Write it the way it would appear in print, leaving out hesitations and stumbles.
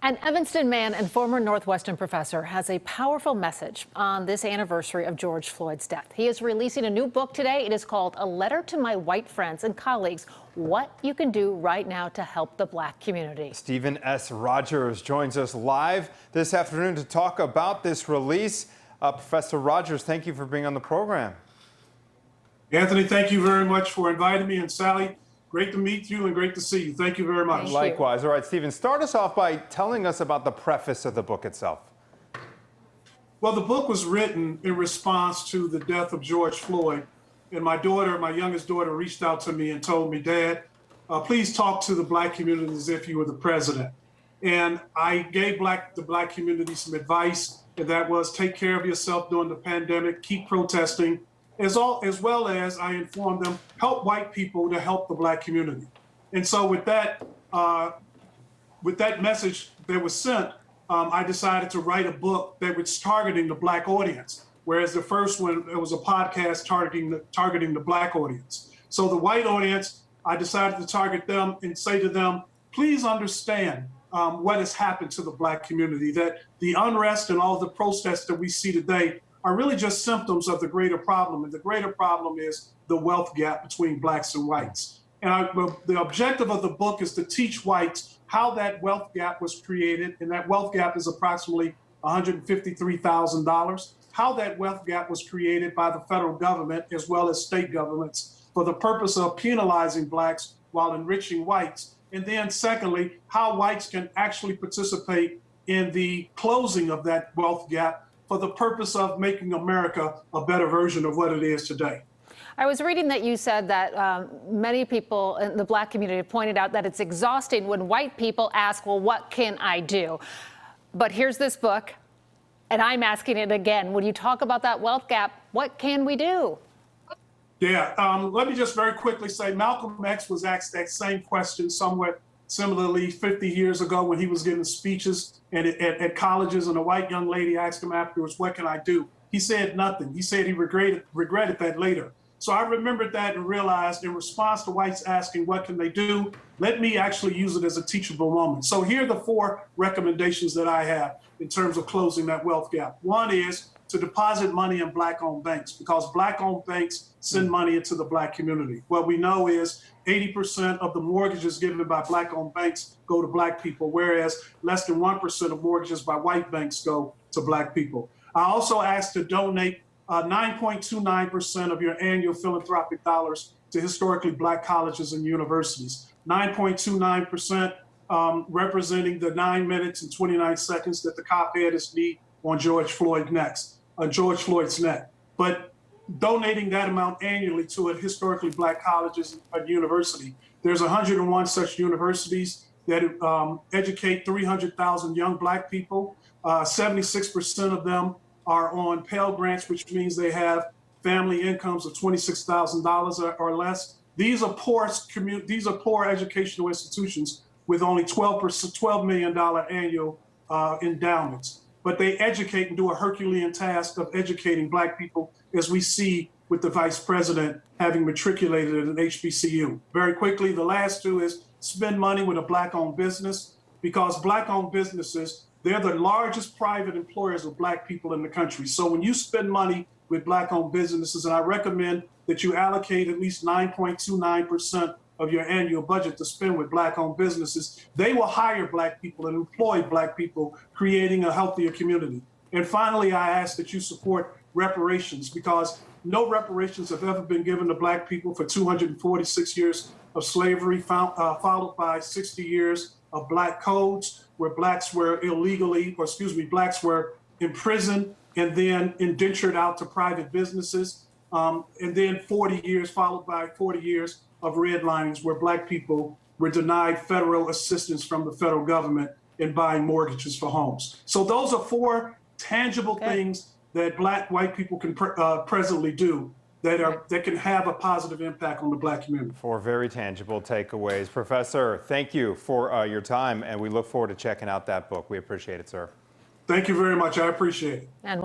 An Evanston man and former Northwestern professor has a powerful message on this anniversary of George Floyd's death. He is releasing a new book today. It is called A Letter to My White Friends and Colleagues, What You Can Do Right Now to Help the Black Community. Stephen S. Rogers joins us live this afternoon to talk about this release. Professor Rogers, thank you for being on the program. Anthony, thank you very much for inviting me. And Sally, great to meet you and great to see you. Thank you very much. Likewise. All right, Stephen, start us off by telling us about the preface of the book itself. Well, the book was written in response to the death of George Floyd. And my youngest daughter, reached out to me and told me, Dad, please talk to the Black community as if you were the president. And I gave the Black community some advice, and that was take care of yourself during the pandemic, keep protesting, as well as I informed them, help white people to help the Black community. And so with that message that was sent, I decided to write a book that was targeting the Black audience, whereas the first one, it was a podcast targeting the Black audience. So the white audience, I decided to target them and say to them, please understand what has happened to the Black community, that the unrest and all the protests that we see today are really just symptoms of the greater problem. And the greater problem is the wealth gap between Blacks and whites. And the objective of the book is to teach whites how that wealth gap was created. And that wealth gap is approximately $153,000. How that wealth gap was created by the federal government as well as state governments for the purpose of penalizing Blacks while enriching whites. And then secondly, how whites can actually participate in the closing of that wealth gap for the purpose of making America a better version of what it is today. I was reading that you said that many people in the Black community have pointed out that it's exhausting when white people ask, well, what can I do? But here's this book, and I'm asking it again. When you talk about that wealth gap, what can we do? Yeah, let me just very quickly say Malcolm X was asked that same question somewhat similarly 50 years ago when he was giving speeches at colleges, and a white young lady asked him afterwards, what can I do? He said nothing. He said he regretted that later. So I remembered that and realized in response to whites asking what can they do, let me actually use it as a teachable moment. So here are the 4 recommendations that I have in terms of closing that wealth gap. One is to deposit money in Black-owned banks, because Black-owned banks send money into the Black community. What we know is 80% of the mortgages given by Black-owned banks go to Black people, whereas less than 1% of mortgages by white banks go to Black people. I also asked to donate 9.29% of your annual philanthropic dollars to historically Black colleges and universities. 9.29% representing the 9 minutes and 29 seconds that the cop had his knee on George Floyd's neck. But donating that amount annually to a historically Black colleges and university. There's 101 such universities that educate 300,000 young Black people. 76% of them are on Pell Grants, which means they have family incomes of $26,000 or less. These are poor educational institutions with only $12 million annual endowments. But they educate and do a Herculean task of educating Black people, as we see with the vice president having matriculated at an HBCU. Very quickly, the last 2 is spend money with a Black-owned business, because Black-owned businesses, they're the largest private employers of Black people in the country. So when you spend money with Black-owned businesses, and I recommend that you allocate at least 9.29% of your annual budget to spend with Black-owned businesses, they will hire Black people and employ Black people, creating a healthier community. And finally, I ask that you support reparations, because no reparations have ever been given to Black people for 246 years of slavery, followed by 60 years of Black codes, where Blacks were Blacks were imprisoned and then indentured out to private businesses, and then 40 years, followed by 40 years of redlinings, where Black people were denied federal assistance from the federal government in buying mortgages for homes. So those are 4 tangible things that white people can presently do that can have a positive impact on the Black community. 4 very tangible takeaways. Professor, thank you for your time, and we look forward to checking out that book. We appreciate it, sir. Thank you very much. I appreciate it. And